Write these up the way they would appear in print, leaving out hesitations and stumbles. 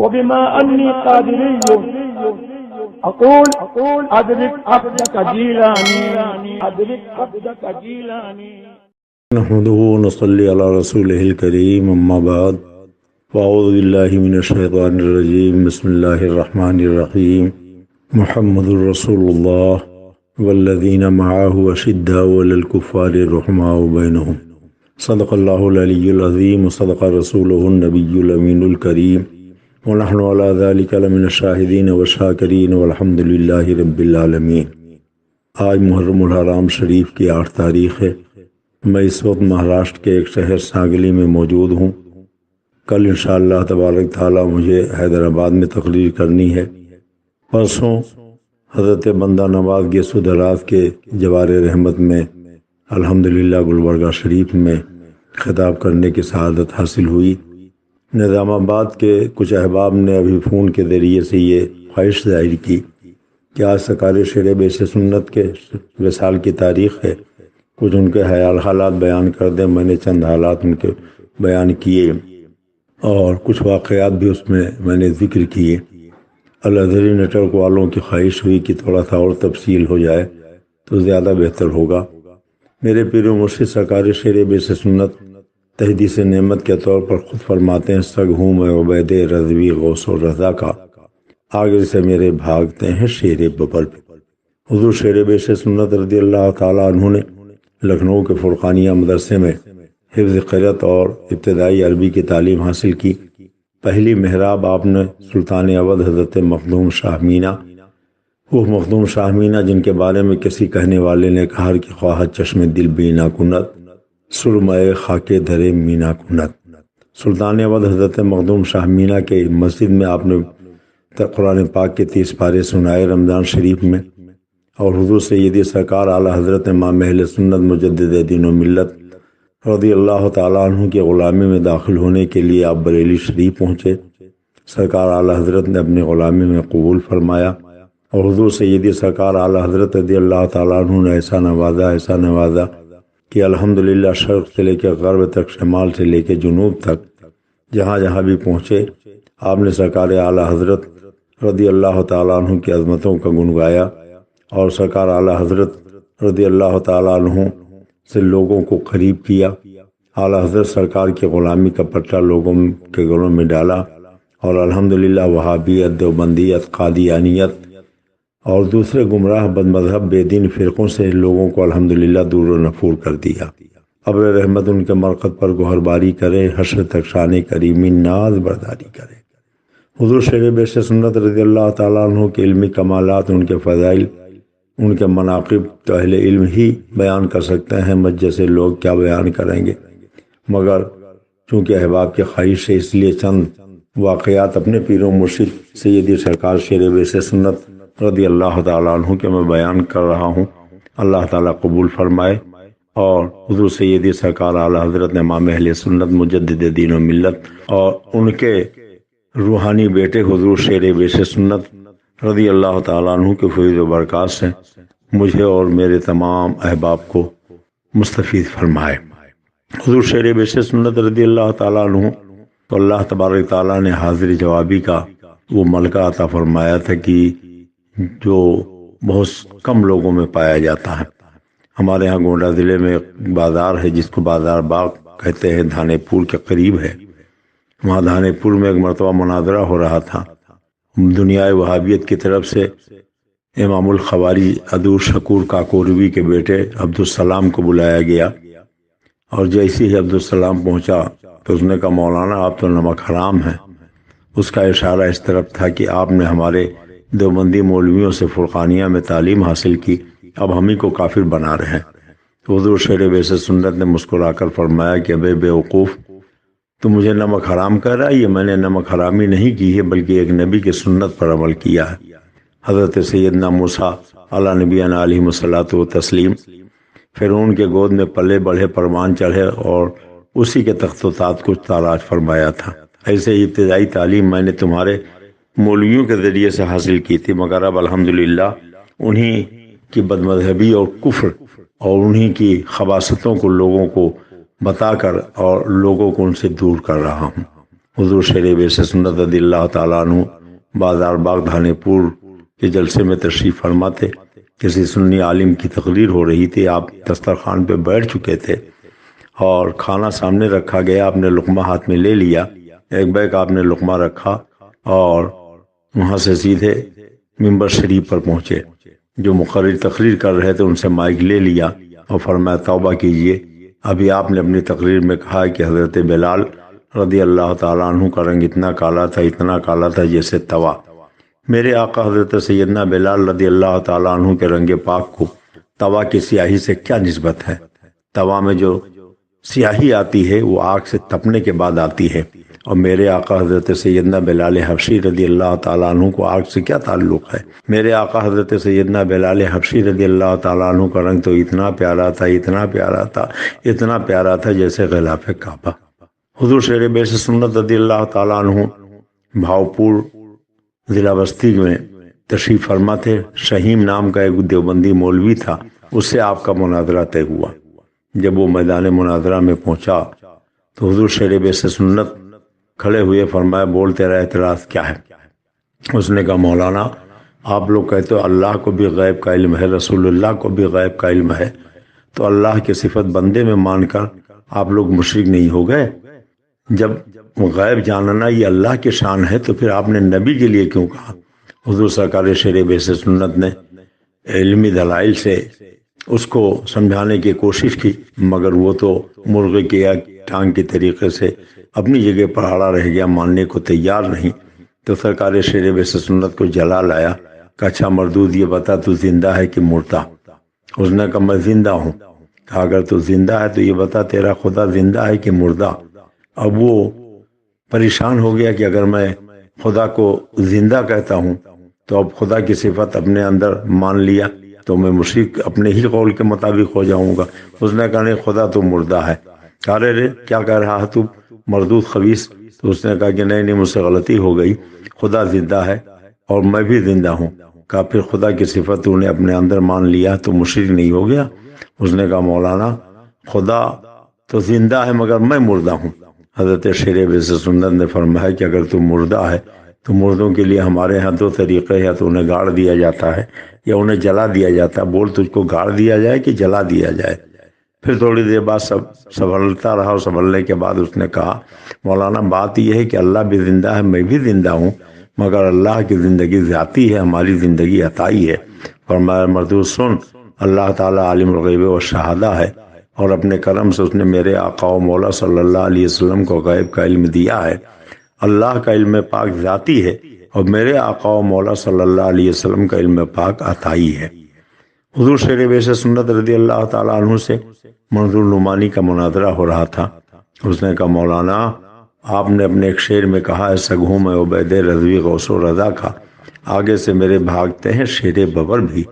وبما أني قادري أقول أدرك عبدك جيلاني أدرك عبدك جيلاني. نحمده ونصلي على رسوله الكريم أما بعد فأعوذ بالله من الشيطان الرجيم بسم الله الرحمن الرحيم محمد رسول الله والذين معه أشداء على الكفار رحماء بينهم صدق الله العلي العظيم وصدق رسوله النبي الأمين الكريم ونحن على ذلك لمن الشاهدين والشاكرين والحمد لله رب العالمين. آج محرم الحرام شریف کی 8 تاریخ ہے. میں اس وقت مہاراشٹر کے ایک شہر سانگلی میں موجود ہوں. کل انشاءاللہ تبارک تعالی مجھے حیدرآباد میں تقریر کرنی ہے. پرسوں حضرت بندہ نواز گیسودرات کے جوار رحمت میں الحمدللہ گلبرگہ شریف میں خطاب کرنے کی سعادت حاصل ہوئی. نظام آباد کے کچھ احباب نے ابھی فون کے ذریعے سے یہ خواہش ظاہر کی کہ آج سرکار شیر بیش سنت کے وصال کی تاریخ ہے، کچھ ان کے حالات بیان کر دیں. میں نے چند حالات ان کے بیان کیے اور کچھ واقعات بھی اس میں نے ذکر کیے. الازہری نیٹ ورک والوں کی خواہش ہوئی کہ تھوڑا سا اور تفصیل ہو جائے تو زیادہ بہتر ہوگا. میرے پیر و مرشد سرکار شیر بیش سنت تحدیث نعمت کے طور پر خود فرماتے ہیں سگ ہوں میں عبید رضوی غوث و رضا کا، آگے سے میرے بھاگتے ہیں شیر ببر پہ. حضور شیر بیش سنت رضی اللہ تعالیٰ عنہ نے لکھنؤ کے فرقانیہ مدرسے میں حفظ قرأت اور ابتدائی عربی کی تعلیم حاصل کی. پہلی محراب آپ نے سلطان اودھ حضرت مخدوم شاہ مینا، وہ مخدوم شاہ مینا جن کے بارے میں کسی کہنے والے نے کہا کہ خواہد چشم دل بینا کنت سرمائے خاک درے مینا کنت. سلطان اودھ حضرت مخدوم شاہ مینا کے مسجد میں آپ نے قرآن پاک کے 30 پارے سنائے رمضان شریف میں، اور حضور سیدی سرکار اعلیٰ حضرت امام اہل سنت مجدد دین و ملت رضی اللہ تعالیٰ عنہ کی غلامی میں داخل ہونے کے لیے آپ بریلی شریف پہنچے. سرکار اعلیٰ حضرت نے اپنی غلامی میں قبول فرمایا اور حضور سیدی سرکار اعلیٰ حضرت رضی اللہ تعالیٰ عنہ نے ایسا نوازا کہ الحمدللہ شرق سے لے کے غرب تک، شمال سے لے کے جنوب تک، جہاں جہاں بھی پہنچے آپ نے سرکار اعلیٰ حضرت رضی اللہ تعالیٰ عنہ کی عظمتوں کا گنگایا اور سرکار اعلیٰ حضرت رضی اللہ تعالیٰ عنہ سے لوگوں کو قریب کیا. اعلیٰ حضرت سرکار کی غلامی کا پٹا لوگوں کے گلوں میں ڈالا اور الحمدللہ وہابیت، دیوبندیت، قادیانیت اور دوسرے گمراہ بد مذہب بے دین فرقوں سے لوگوں کو الحمدللہ دور و نفور کر دیا. ابر رحمت ان کے مرقد پر گوہر باری کرے، حشر تک شان کریمی ناز برداری کرے. حضور شیر بیش سنت رضی اللہ تعالیٰ عنہ کے علمی کمالات، ان کے فضائل، ان کے مناقب تو اہل علم ہی بیان کر سکتے ہیں، مجھ جیسے لوگ کیا بیان کریں گے. مگر چونکہ احباب کی خواہش ہے اس لیے چند واقعات اپنے پیر و مرشد سیدی سرکار شیر بیش سنت رضی اللہ تعالیٰ عنہ کے میں بیان کر رہا ہوں. اللہ تعالیٰ قبول فرمائے اور حضور سیدی سرکار اعلیٰ حضرت امام اہل سنت مجدد دین و ملت اور ان کے روحانی بیٹے حضور شیر بیش سنت رضی اللہ تعالیٰ عنہ کے فیض و برکات سے مجھے اور میرے تمام احباب کو مستفید فرمائے. حضور شیر بیش سنت رضی اللہ تعالیٰ عنہ تو اللہ تبارک تعالیٰ نے حاضر جوابی کا وہ ملکہ عطا فرمایا تھا کہ جو بہت کم لوگوں میں پایا جاتا ہے. ہمارے ہاں گونڈہ ضلع میں ایک بازار ہے جس کو بازار باغ کہتے ہیں، دھانے پور کے قریب ہے. وہاں دھانے پور میں ایک مرتبہ مناظرہ ہو رہا تھا. دنیائے وہابیت کی طرف سے امام الخواری عدور شکور کاکوروی کے بیٹے عبدالسلام کو بلایا گیا اور جیسے ہی عبدالسلام پہنچا تو اس نے کہا مولانا آپ تو نمک حرام ہیں. اس کا اشارہ اس طرف تھا کہ آپ نے ہمارے دیوبندی مولویوں سے فرقانیہ میں تعلیم حاصل کی، اب ہم ہی کو کافر بنا رہے ہیں. حضور شیر بیش سنت نے مسکرا کر فرمایا کہ ابے بیوقوف، تو مجھے نمک حرام کہہ رہا ہے؟ یہ میں نے نمک حرامی نہیں کی ہے بلکہ ایک نبی کی سنت پر عمل کیا ہے. حضرت سیدنا موسیٰ علیٰ نبینا علیہ الصلوۃ والتسلیم فرعون کے گود میں پلے بڑھے، پروان چڑھے اور اسی کے تخت و تاج کو تاراج فرمایا تھا. ایسے ہی ابتدائی تعلیم میں نے تمہارے مولویوں کے ذریعے سے حاصل کی تھی، مگر اب الحمدللہ انہی کی بد مذہبی اور کفر اور انہی کی خباثتوں کو لوگوں کو بتا کر اور لوگوں کو ان سے دور کر رہا ہوں. حضور شیر بیس سنت رضی اللہ تعالیٰ عنہ بازار باغ دھانے پور کے جلسے میں تشریف فرما تھے۔ کسی سنی عالم کی تقریر ہو رہی تھی، آپ دسترخوان پہ بیٹھ چکے تھے اور کھانا سامنے رکھا گیا، آپ نے لقمہ ہاتھ میں لے لیا، ایک بیگ آپ نے لقمہ رکھا اور وہاں سے سیدھے منبر شریف پر پہنچے۔ جو مقرر تقریر کر رہے تھے ان سے مائک لے لیا اور فرمایا توبہ کیجئے، ابھی آپ نے اپنی تقریر میں کہا کہ حضرت بلال رضی اللہ تعالیٰ عنہ کا رنگ اتنا کالا تھا جیسے توا۔ میرے آقا حضرت سیدنا بلال رضی اللہ تعالیٰ عنہ کے رنگ پاک کو توا کی سیاہی سے کیا نسبت ہے؟ توا میں جو سیاہی آتی ہے وہ آگ سے تپنے کے بعد آتی ہے، اور میرے آقا حضرت سیدنا بلال حبشی رضی اللہ تعالیٰ عنہ کو آگ سے کیا تعلق ہے؟ میرے آقا حضرت سیدنا بلال حبشی رضی اللہ تعالیٰ عنہ کا رنگ تو اتنا پیارا تھا جیسے غلاف کعبہ۔ حضور شیر بیس سنت رضی اللہ تعالیٰ عنہ بھاؤپور ضلع بستی میں تشریف فرما تھے۔ شہیم نام کا ایک دیوبندی مولوی تھا، اس سے آپ کا مناظرہ طے ہوا۔ جب وہ میدان مناظرہ میں پہنچا تو حضور شیر بیس سنت کھڑے ہوئے، فرمایا بول تیرا اعتراض کیا ہے؟ اس نے کہا مولانا آپ لوگ کہتے ہو اللہ کو بھی غیب کا علم ہے، رسول اللہ کو بھی غیب کا علم ہے، تو اللہ کی صفت بندے میں مان کر آپ لوگ مشرک نہیں ہو گئے؟ جب غیب جاننا یہ اللہ کی شان ہے تو پھر آپ نے نبی کے لیے کیوں کہا؟ حضور سرکار شیر بیس سنت نے علمی دلائل سے اس کو سمجھانے کی کوشش کی، مگر وہ تو مرغے کی ٹانگ کے طریقے سے اپنی جگہ پر اڑا رہ گیا، ماننے کو تیار نہیں۔ تو سرکار شیر بیس سنت کو جلا لایا کہ اچھا مردود یہ بتا تو زندہ ہے کہ مردہ؟ اس نے کہا میں زندہ ہوں۔ کہا اگر تو زندہ ہے تو یہ بتا تیرا خدا زندہ ہے کہ مردہ؟ اب وہ پریشان ہو گیا کہ اگر میں خدا کو زندہ کہتا ہوں تو اب خدا کی صفت اپنے اندر مان لیا تو میں مشرک اپنے ہی قول کے مطابق ہو جاؤں گا۔ اس نے کہا نہیں خدا تو مردہ ہے۔ کہا رے کیا کہہ رہا ہے تو مردود خبیث؟ تو اس نے کہا کہ نہیں مجھ سے غلطی ہو گئی، خدا زندہ ہے اور میں بھی زندہ ہوں۔ کہا پھر خدا کی صفت تو نے اپنے اندر مان لیا تو مشرک نہیں ہو گیا؟ اس نے کہا مولانا خدا تو زندہ ہے مگر میں مردہ ہوں۔ حضرت شیر بیس سنت نے فرمایا کہ اگر تو مردہ ہے تو مردوں کے لیے ہمارے ہاں دو طریقے ہیں، یا تو انہیں گاڑ دیا جاتا ہے یا انہیں جلا دیا جاتا ہے۔ بول تجھ کو گاڑ دیا جائے کہ جلا دیا جائے؟ پھر تھوڑی دیر بعد سنبھلتا رہا، اور سنبھلنے کے بعد اس نے کہا مولانا بات یہ ہے کہ اللہ بھی زندہ ہے، میں بھی زندہ ہوں، مگر اللہ کی زندگی ذاتی ہے، ہماری زندگی عطائی ہے۔ فرمایا مردود سن، اللہ تعالیٰ عالم الغیب و شہادہ ہے، اور اپنے کرم سے اس نے میرے آقا و مولا صلی اللہ علیہ وسلم کو غیب کا علم دیا ہے۔ اللہ کا علم پاک ذاتی ہے اور میرے آقا و مولا صلی اللہ علیہ وسلم کا علم پاک عطائی ہے۔ حضور شیر بیس سنت رضی اللہ تعالیٰ عنہ سے منظور نعمانی کا مناظرہ ہو رہا تھا۔ اس نے کہا مولانا آپ نے اپنے ایک شعر میں کہا ہے سگوں میں عبید رضوی غوث و رضا کا، آگے سے میرے بھاگتے ہیں شیر ببر بھی۔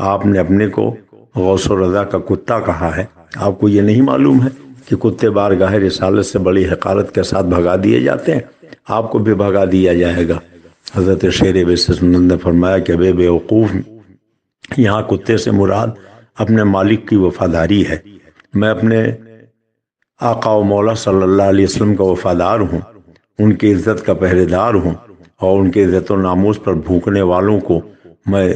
آپ نے اپنے کو غوث و رضا کا کتا کہا ہے۔ آپ کو یہ نہیں معلوم ہے کہ کتے بارگاہ رسالت سے بڑی حقارت کے ساتھ بھگا دیے جاتے ہیں؟ آپ کو بھی بھگا دیا جائے گا۔ حضرت شیر بیس سنت نے فرمایا کہ بے وقوف، یہاں کتے سے مراد اپنے مالک کی وفاداری ہے۔ میں اپنے آقا و مولا صلی اللہ علیہ وسلم کا وفادار ہوں، ان کی عزت کا پہرے دار ہوں، اور ان کے عزت و ناموس پر بھوکنے والوں کو میں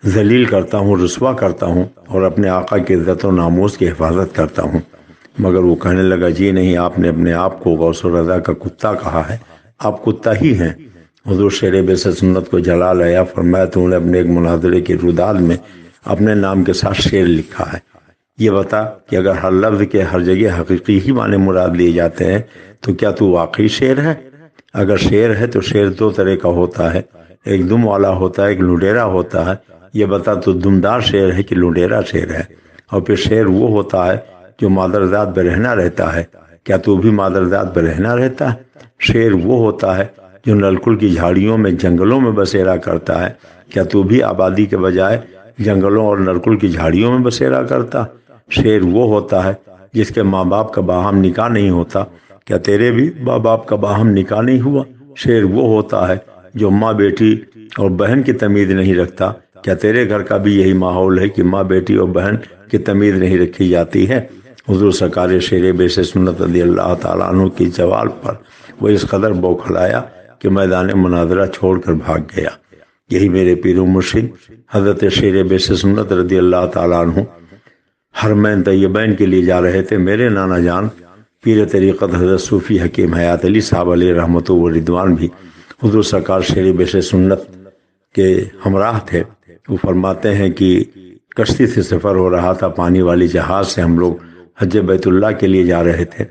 ذلیل کرتا ہوں، رسوا کرتا ہوں، اور اپنے آقا کی عزت و ناموس کی حفاظت کرتا ہوں۔ مگر وہ کہنے لگا جی نہیں، آپ نے اپنے آپ کو غوث و رضا کا کتا کہا ہے، آپ کتا ہی ہیں۔ حضور شیر بیس سنت کو جلا لایا، فرمایا تو نے اپنے ایک مناظرے کی روداد میں اپنے نام کے ساتھ شعر لکھا ہے، یہ بتا کہ اگر ہر لفظ کے ہر جگہ حقیقی ہی معنی مراد لیے جاتے ہیں تو کیا تو واقعی شعر ہے؟ اگر شعر ہے تو شعر دو طرح کا ہوتا ہے، ایک دم والا ہوتا ہے، ایک لڈیرا ہوتا ہے۔ یہ بتا تو دمدار شعر ہے کہ لڈیرا شعر ہے؟ اور پھر شعر وہ ہوتا ہے جو مادرزاد برہنہ رہتا ہے، کیا تو بھی مادرزاد برہنہ رہتا ہے؟ شعر وہ ہوتا ہے جو نلکل کی جھاڑیوں میں جنگلوں میں بسیرا کرتا ہے، کیا تو بھی آبادی کے بجائے جنگلوں اور نلکل کی جھاڑیوں میں بسیرا کرتا؟ شعر وہ ہوتا ہے جس کے ماں باپ کا باہم نکاح نہیں ہوتا، کیا تیرے بھی ماں باپ کا باہم نکاح نہیں ہوا؟ شعر وہ ہوتا ہے جو ماں بیٹی اور بہن کی تمیز نہیں رکھتا، کیا تیرے گھر کا بھی یہی ماحول ہے کہ ماں بیٹی اور بہن کی تمیز نہیں رکھی جاتی ہے؟ حضور سرکار شیر بیس سنت رضی اللہ تعالیٰ عنہ کی جواب پر وہ اس قدر بوکھلایا کہ میدان مناظرہ چھوڑ کر بھاگ گیا۔ یہی میرے پیر و مرشد حضرت شیر بیس سنت رضی اللہ تعالیٰ عنہ حرمین طیبین کے لیے جا رہے تھے۔ میرے نانا جان پیر طریقت حضرت صوفی حکیم حیات علی صاحب علیہ رحمت و رضوان بھی حضور سرکار شیر بیس سنت کے ہمراہ تھے۔ وہ فرماتے ہیں کہ کشتی سے سفر ہو رہا تھا، پانی والی جہاز سے ہم لوگ حج بیت اللہ کے لیے جا رہے تھے۔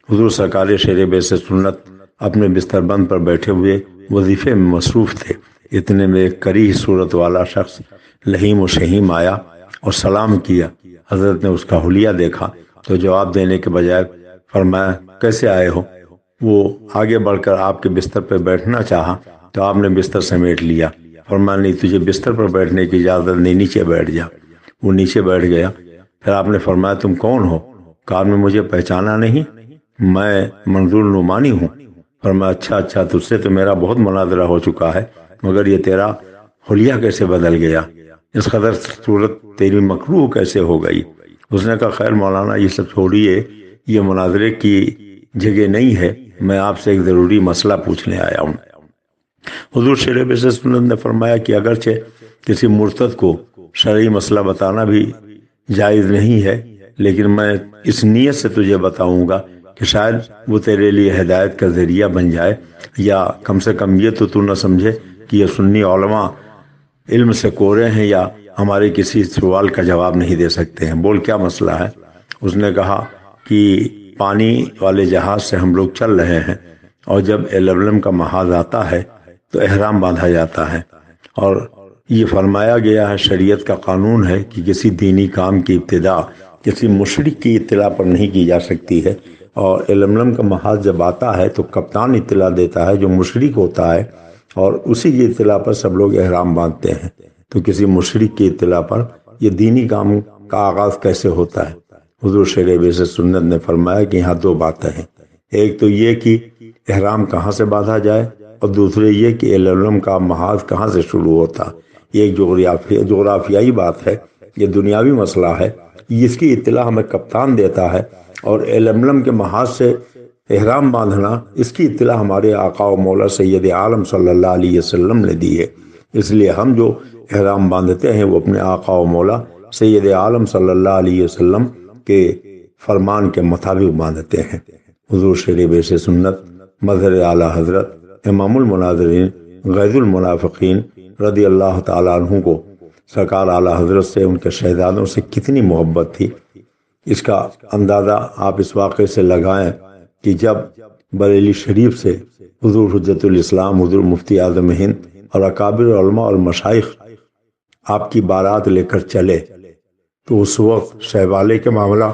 حضور سرکار شیر بیس سنت اپنے بستر بند پر بیٹھے ہوئے وظیفے میں مصروف تھے۔ اتنے میں ایک کریح صورت والا شخص لہیم و شہیم آیا اور سلام کیا۔ حضرت نے اس کا حلیہ دیکھا تو جواب دینے کے بجائے فرمایا کیسے آئے ہو؟ وہ آگے بڑھ کر آپ کے بستر پر بیٹھنا چاہا تو آپ نے بستر سمیٹ لیا۔ فرمایا نہیں، تجھے بستر پر بیٹھنے کی اجازت نہیں، نیچے بیٹھ جا۔ وہ نیچے بیٹھ گیا۔ پھر آپ نے فرمایا تم کون ہو؟ کہا میں مجھے پہچانا نہیں، میں منظور نعمانی ہوں۔ فرمایا اچھا تجھ سے تو میرا بہت مناظرہ ہو چکا ہے، مگر یہ تیرا حلیہ کیسے بدل گیا؟ اس قدر صورت تیری مکروہ کیسے ہو گئی؟ اس نے کہا خیر مولانا یہ سب چھوڑیے، یہ مناظرے کی جگہ نہیں ہے، میں آپ سے ایک ضروری مسئلہ پوچھنے آیا ہوں۔ حضور شیر بیس سنت نے فرمایا کہ اگرچہ کسی مرتد کو شرعی مسئلہ بتانا بھی جائز نہیں ہے، لیکن میں اس نیت سے تجھے بتاؤں گا کہ شاید وہ تیرے لیے ہدایت کا ذریعہ بن جائے، یا کم سے کم یہ تو نہ سمجھے کہ یہ سنی علماء علم سے کورے ہیں یا ہمارے کسی سوال کا جواب نہیں دے سکتے ہیں۔ بول کیا مسئلہ ہے؟ اس نے کہا کہ پانی والے جہاز سے ہم لوگ چل رہے ہیں اور جب ایلبلم کا محاذ آتا ہے تو احرام باندھا جاتا ہے، اور یہ فرمایا گیا ہے، شریعت کا قانون ہے کہ کسی دینی کام کی ابتدا کسی مشرک کی اطلاع پر نہیں کی جا سکتی ہے، اور ایلبلم کا محاذ جب آتا ہے تو کپتان اطلاع دیتا ہے جو مشرک ہوتا ہے، اور اسی کی اطلاع پر سب لوگ احرام باندھتے ہیں۔ تو کسی مشرک کی اطلاع پر یہ دینی کام کا آغاز کیسے ہوتا ہے؟ حضور شیر بیس سنت نے فرمایا کہ یہاں دو باتیں ہیں، ایک تو یہ کہ احرام کہاں سے باندھا جائے، اور دوسرے یہ کہ ایلبلم کا محاذ کہاں سے شروع ہوتا۔ یہ ایک جغرافیائی بات ہے، یہ دنیاوی مسئلہ ہے، اس کی اطلاع ہمیں کپتان دیتا ہے، اور ایلبلم کے محاذ سے احرام باندھنا اس کی اطلاع ہمارے آقا و مولا سید عالم صلی اللہ علیہ وسلم نے دی ہے۔ اس لیے ہم جو احرام باندھتے ہیں وہ اپنے آقا و مولا سید عالم صلی اللہ علیہ وسلم کے فرمان کے مطابق باندھتے ہیں۔ حضور شیر بیس سنت مظہر اعلیٰ حضرت امام المناظرین غیظ المنافقین رضی اللہ تعالیٰ عنہ کو سرکار اعلیٰ حضرت سے، ان کے شہزادوں سے کتنی محبت تھی، اس کا اندازہ آپ اس واقعے سے لگائیں کہ جب بریلی شریف سے حضور حجت الاسلام حضور مفتی اعظم ہند اور اکابر علماء اور مشائخ آپ کی بارات لے کر چلے تو اس وقت شہبالے کے معاملہ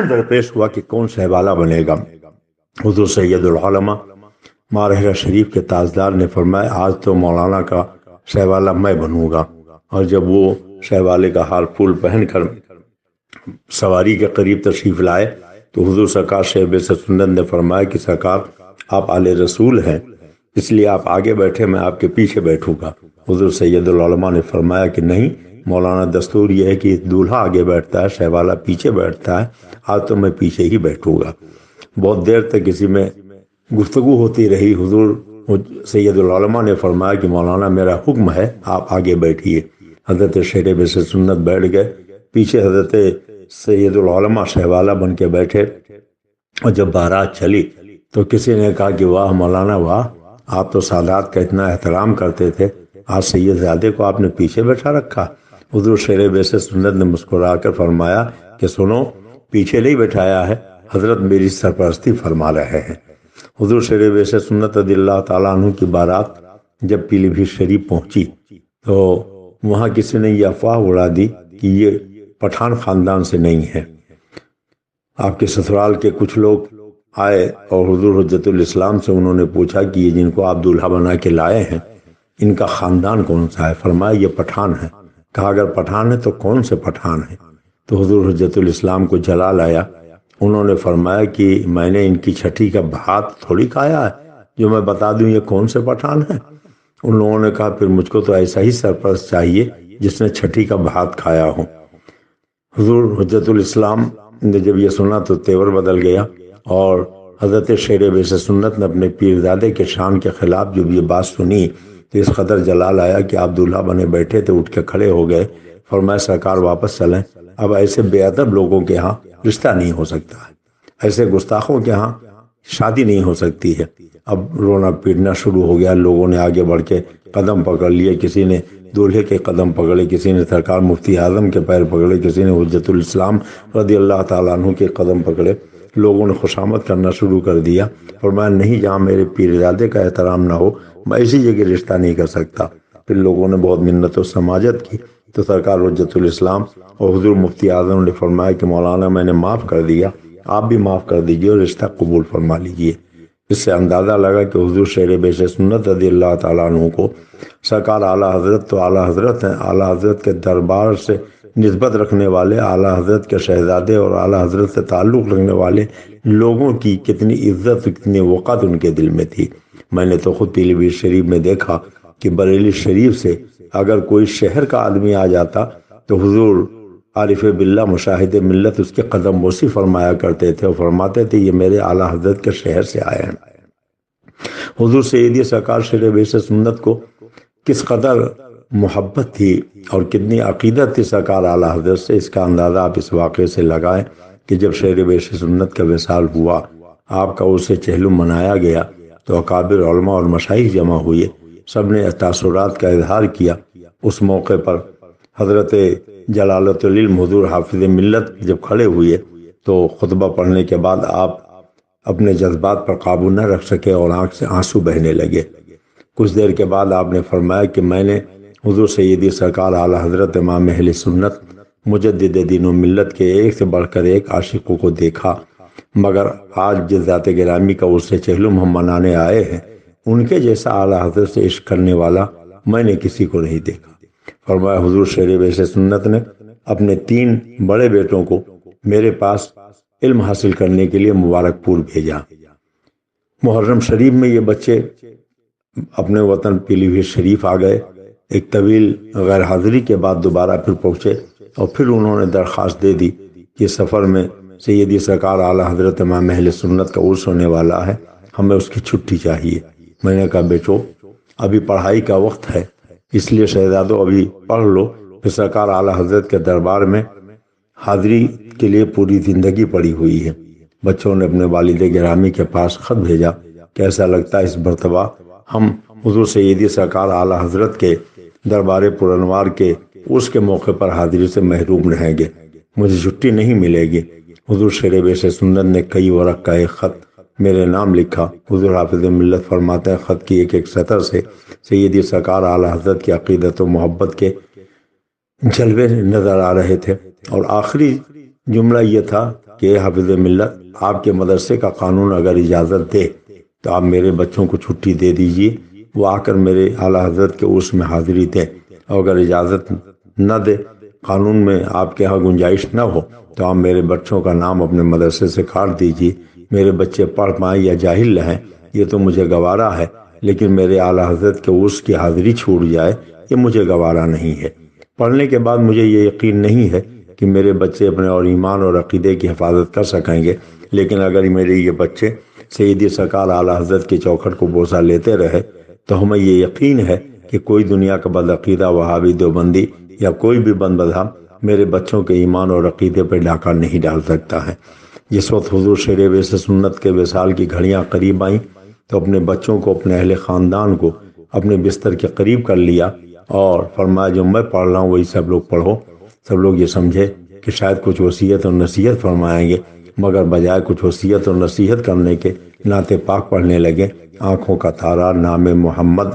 درپیش ہوا کہ کون شہبالہ بنے گا۔ حضور سید العلماء مارحرہ شریف کے تاجدار نے فرمایا آج تو مولانا کا شہبالہ میں بنوں گا، اور جب وہ شہبالے کا ہار پھول پہن کر سواری کے قریب تشریف لائے تو حضور سرکار شیر بیس سنت نے فرمایا کہ سرکار آپ آل رسول ہیں، اس لیے آپ آگے بیٹھے، میں آپ کے پیچھے بیٹھوں گا۔ حضور سید العلماء نے فرمایا کہ نہیں مولانا، دستور یہ ہے کہ دولہا آگے بیٹھتا ہے، شہبالہ پیچھے بیٹھتا ہے، آج تو میں پیچھے ہی بیٹھوں گا۔ بہت دیر تک اسی میں گفتگو ہوتی رہی۔ حضور سید العلماء نے فرمایا کہ مولانا میرا حکم ہے آپ آگے بیٹھیے۔ حضرت شیر بیس سنت بیٹھ گئے، پیچھے حضرت سید العلماء شہبالہ بن کے بیٹھے، اور جب بارات چلی تو کسی نے کہا کہ واہ مولانا واہ، آپ تو سادات کا اتنا احترام کرتے تھے، آج سید زادے کو آپ نے پیچھے بیٹھا رکھا۔ حضور شیر بیس سنت نے مسکرا کر فرمایا کہ سنو، پیچھے نہیں بٹھایا ہے، حضرت میری سرپرستی فرما رہے ہیں۔ حضور شیر بیس سنت رضی اللہ تعالیٰ عنہ کی بارات جب پیلی بھیت شریف پہنچی تو وہاں کسی نے یہ افواہ اڑا دی کہ یہ پٹھان خاندان سے نہیں ہے۔ آپ کے سسرال کے کچھ لوگ آئے اور حضور حجت الاسلام سے انہوں نے پوچھا کہ یہ جن کو آپ دولہا بنا کے لائے ہیں ان کا خاندان کون سا ہے؟ فرمایا یہ پٹھان ہے۔ کہا اگر پٹھان ہے تو کون سے پٹھان ہے؟ تو حضور حجت الاسلام کو جلال آیا، انہوں نے فرمایا کہ میں نے ان کی چھٹی کا بھات تھوڑی کھایا ہے جو میں بتا دوں یہ کون سے پٹھان ہیں۔ ان لوگوں نے کہا پھر مجھ کو تو ایسا ہی سرپرست چاہیے جس نے چھٹی کا بھات کھایا ہو۔ حضور حجت الاسلام نے جب یہ سنا تو تیور بدل گیا، اور حضرت شیر بیس سنت نے اپنے پیردادے کے شان کے خلاف جب یہ بات سنی تو اس قدر جلال آیا کہ آپ دولہا بنے بیٹھے تھے، اٹھ کے کھڑے ہو گئے، فرمایا سرکار واپس چلیں، اب ایسے بے ادب لوگوں کے ہاں رشتہ نہیں ہو سکتا ہے، ایسے گستاخوں کے ہاں شادی نہیں ہو سکتی ہے۔ اب رونا پیٹنا شروع ہو گیا، لوگوں نے آگے بڑھ کے قدم پکڑ لیے، کسی نے دولہے کے قدم پکڑے، کسی نے سرکار مفتی اعظم کے پیر پکڑے، کسی نے حجت الاسلام رضی اللہ تعالیٰ عنہ کے قدم پکڑے۔ لوگوں نے خوشامد کرنا شروع کر دیا، فرمایا نہیں، جہاں میرے پیردادے کا احترام نہ ہو میں ایسی جگہ رشتہ نہیں کر سکتا۔ پھر لوگوں نے بہت منت و سماجت کی تو سرکار حجت الاسلام اور حضور مفتی اعظم نے فرمایا کہ مولانا میں نے معاف کر دیا، آپ بھی معاف کر دیجئے اور رشتہ قبول فرما لیجئے۔ اس سے اندازہ لگا کہ حضور شیر بیش سنت رضی اللہ تعالیٰ عنہ کو سرکار اعلیٰ حضرت تو اعلیٰ حضرت ہیں، اعلیٰ حضرت کے دربار سے نسبت رکھنے والے، اعلیٰ حضرت کے شہزادے اور اعلیٰ حضرت سے تعلق رکھنے والے لوگوں کی کتنی عزت، کتنی وقت ان کے دل میں تھی۔ میں نے تو خود پیلی بھیت شریف میں دیکھا کہ بریلی شریف سے اگر کوئی شہر کا آدمی آ جاتا تو حضور عارف باللہ مشاہد ملت اس کے قدم بوسی فرمایا کرتے تھے اور فرماتے تھے یہ میرے اعلیٰ حضرت کے شہر سے آئے ہیں۔ حضور سیدی سرکار شیر بیس سنت کو کس قدر محبت تھی اور کتنی عقیدت تھی سرکار اعلیٰ حضرت سے، اس کا اندازہ آپ اس واقعے سے لگائیں کہ جب شیر بیس سنت کا وصال ہوا، آپ کا اسے چہلم منایا گیا تو اکابر علماء اور مشائخ جمع ہوئے، سب نے تاثرات کا اظہار کیا۔ اس موقع پر حضرت جلالت العلم حضور حافظ ملت جب کھڑے ہوئے تو خطبہ پڑھنے کے بعد آپ اپنے جذبات پر قابو نہ رکھ سکے اور آنکھ سے آنسو بہنے لگے۔ کچھ دیر کے بعد آپ نے فرمایا کہ میں نے حضور سیدی سرکار اعلیٰ حضرت امام اہل سنت مجدد دین و ملت کے ایک سے بڑھ کر ایک عاشقوں کو دیکھا، مگر آج جس ذات گرامی کا اس سے چہلم ہم منانے آئے ہیں ان کے جیسا اعلیٰ حضرت سے عشق کرنے والا میں نے کسی کو نہیں دیکھا۔ فرمایا حضور شیر بیس سنت نے اپنے 3 بڑے بیٹوں کو میرے پاس علم حاصل کرنے کے لیے مبارک پور بھیجا۔ محرم شریف میں یہ بچے اپنے وطن پیلی بھیت شریف آ گئے، ایک طویل غیر حاضری کے بعد دوبارہ پھر پہنچے اور پھر انہوں نے درخواست دے دی کہ سفر میں سیدی سرکار اعلیٰ حضرت امام اہل سنت کا عرس ہونے والا ہے، ہمیں اس کی چھٹی چاہیے۔ میں نے کہا بیٹو ابھی پڑھائی کا وقت ہے، اس لیے شہزادو ابھی پڑھ لو، پھر سرکار اعلیٰ حضرت کے دربار میں حاضری کے لیے پوری زندگی پڑی ہوئی ہے۔ بچوں نے اپنے والد گرامی کے پاس خط بھیجا کہ ایسا لگتا ہے اس مرتبہ ہم حضور سیدی سرکار اعلیٰ حضرت کے دربار پرانوار کے اس کے موقع پر حاضری سے محروم رہیں گے، مجھے چھٹی نہیں ملے گی۔ حضور شیر بیس سنت نے کئی ورق کا ایک خط میرے نام لکھا۔ حضور حافظ ملت فرماتے ہیں خط کی ایک ایک سطر سے سیدی سرکار اعلیٰ حضرت کی عقیدت و محبت کے جلوے نظر آ رہے تھے، اور آخری جملہ یہ تھا کہ حافظ ملت آپ کے مدرسے کا قانون اگر اجازت دے تو آپ میرے بچوں کو چھٹی دے دیجئے، وہ آ کر میرے اعلیٰ حضرت کے عرس میں حاضری دیں، اور اگر اجازت نہ دے، قانون میں آپ کے ہاں گنجائش نہ ہو تو آپ میرے بچوں کا نام اپنے مدرسے سے کاٹ دیجئے، میرے بچے پڑھ پائیں یا جاہل رہیں یہ تو مجھے گوارا ہے، لیکن میرے اعلیٰ حضرت کے عرس کی حاضری چھوٹ جائے یہ مجھے گوارا نہیں ہے۔ پڑھنے کے بعد مجھے یہ یقین نہیں ہے کہ میرے بچے اپنے اور ایمان اور عقیدے کی حفاظت کر سکیں گے، لیکن اگر میرے یہ بچے سیدی سرکار اعلیٰ حضرت کی چوکھٹ کو بوسہ لیتے رہے تو ہمیں یہ یقین ہے کہ کوئی دنیا کا بدعقیدہ وہابی دیوبندی یا کوئی بھی بند مذہب میرے بچوں کے ایمان اور عقیدے پر ڈاکہ نہیں ڈال سکتا ہے۔ جس وقت حضور شیر بیس سنت کے وصال کی گھڑیاں قریب آئیں تو اپنے بچوں کو، اپنے اہل خاندان کو اپنے بستر کے قریب کر لیا اور فرمایا جو میں پڑھ رہا ہوں وہی سب لوگ پڑھو۔ سب لوگ یہ سمجھے کہ شاید کچھ وصیت اور نصیحت فرمائیں گے، مگر بجائے کچھ وصیت اور نصیحت کرنے کے نعت پاک پڑھنے لگے۔ آنکھوں کا تارا نام محمد،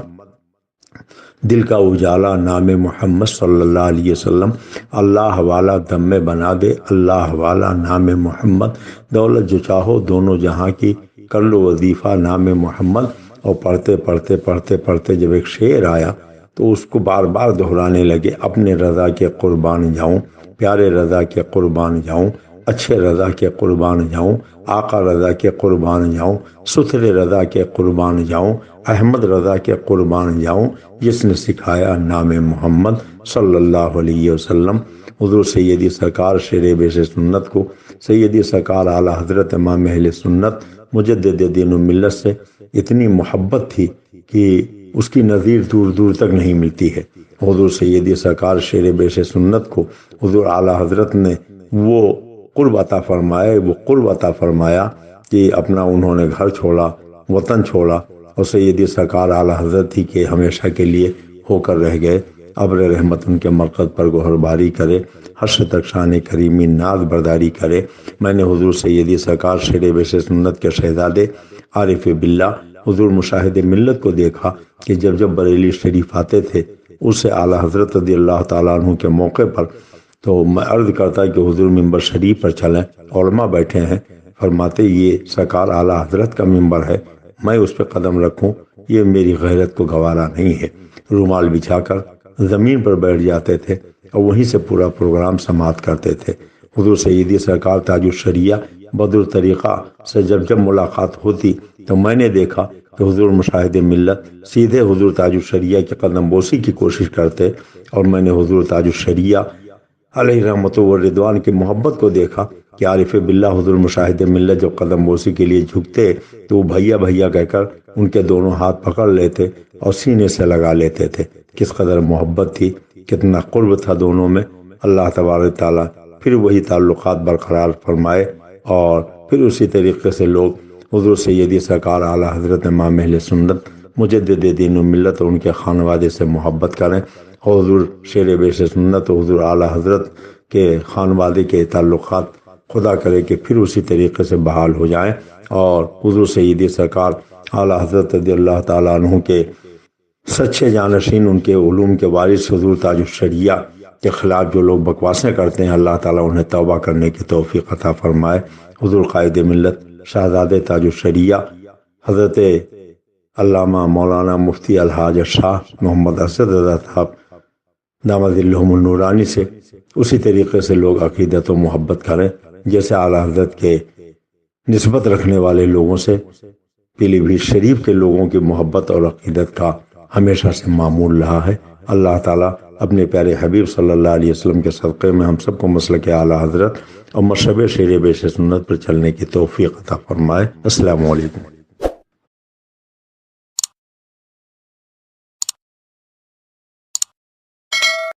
دل کا اجالا نام محمد صلی اللہ علیہ وسلم، اللہ والا دم میں بنا دے اللہ والا نام محمد، دولت جو چاہو دونوں جہاں کی کر لو وظیفہ نام محمد۔ اور پڑھتے پڑھتے پڑھتے پڑھتے جب ایک شعر آیا تو اس کو بار بار دہرانے لگے، اپنے رضا کے قربان جاؤں، پیارے رضا کے قربان جاؤں، اچھے رضا کے قربان جاؤں، آقا رضا کے قربان جاؤں، ستھرے رضا کے قربان جاؤں، احمد رضا کے قربان جاؤں، جس نے سکھایا نام محمد صلی اللہ علیہ وسلم۔ حضور سیدی سرکار شیر بیس سنت کو سیدی سرکار اعلیٰ حضرت امام اہل سنت مجدد دین و ملت سے اتنی محبت تھی کہ اس کی نظیر دور دور تک نہیں ملتی ہے۔ حضور سیدی سرکار شیر بیش سنت کو حضور اعلیٰ حضرت نے وہ قرب عطا فرمائے، وہ قرب عطا فرمایا کہ اپنا انہوں نے گھر چھوڑا، وطن چھوڑا، اور سیدی سرکار اعلیٰ حضرت ہی کے ہمیشہ کے لیے ہو کر رہ گئے۔ ابر رحمت ان کے مرکز پر گوہر باری کرے، حشر تک شان کریمی ناز برداری کرے۔ میں نے حضور سیدی سرکار شیر بیش سنت کے شہزادے عارف باللہ حضور مشاہد ملت کو دیکھا کہ جب جب بریلی شریف آتے تھے اس سے اعلیٰ حضرت رضی اللہ تعالیٰ عنہ کے موقع پر، تو میں عرض کرتا کہ حضور ممبر شریف پر چلیں، علماء بیٹھے ہیں، فرماتے یہ سرکار اعلیٰ حضرت کا ممبر ہے، میں اس پہ قدم رکھوں یہ میری غیرت کو گوارا نہیں ہے۔ رومال بچھا کر زمین پر بیٹھ جاتے تھے اور وہیں سے پورا پروگرام سماعت کرتے تھے۔ حضور سیدی سرکار تاج الشریعہ بدر طریقہ سے جب جب ملاقات ہوتی تو میں نے دیکھا کہ حضور مشاہد ملت سیدھے حضور تاج الشریعہ کے قدم بوسی کی کوشش کرتے، اور میں نے حضور تاج الشریعہ علیہ رحمت و رضوان کی محبت کو دیکھا کہ عارف باللہ حضور مشاہد ملت جب قدم بوسی کے لیے جھکتے تو وہ بھیا بھیا کہہ کر ان کے دونوں ہاتھ پکڑ لیتے اور سینے سے لگا لیتے تھے۔ کس قدر محبت تھی، کتنا قرب تھا دونوں میں۔ اللہ تبارک تعالیٰ پھر وہی تعلقات برقرار فرمائے، اور پھر اسی طریقے سے لوگ حضور سیدی سرکار اعلیٰ حضرت امام اہل سنت مجدد دین و ملت اور ان کے خانوادے سے محبت کریں، اور حضور شیر بیش سنت و حضور اعلیٰ حضرت کے خانوادے کے تعلقات خدا کرے کہ پھر اسی طریقے سے بحال ہو جائیں، اور حضور سیدی سرکار اعلیٰ حضرت رضی اللہ تعالیٰ عنہ کے سچے جانشین، ان کے علوم کے وارث حضور تاج الشریعہ کے خلاف جو لوگ بکواسیں کرتے ہیں، اللہ تعالیٰ انہیں توبہ کرنے کی توفیق عطا فرمائے۔ حضور قائد ملت شہزادے تاج الشریعہ حضرت علامہ مولانا مفتی الحاج شاہ محمد اسد رضا صاحب دامت ظلہم النورانی سے اسی طریقے سے لوگ عقیدت و محبت کریں جیسے اعلیٰ حضرت کے نسبت رکھنے والے لوگوں سے پیلی بھیت شریف کے لوگوں کی محبت اور عقیدت کا ہمیشہ سے معمول رہا ہے۔ اللہ تعالیٰ اپنے پیارے حبیب صلی اللہ علیہ وسلم کے صدقے میں ہم سب کو مسلک اعلیٰ حضرت اور مشرب شیر بیش سنت پر چلنے کی توفیق عطا فرمائے۔ السلام علیکم۔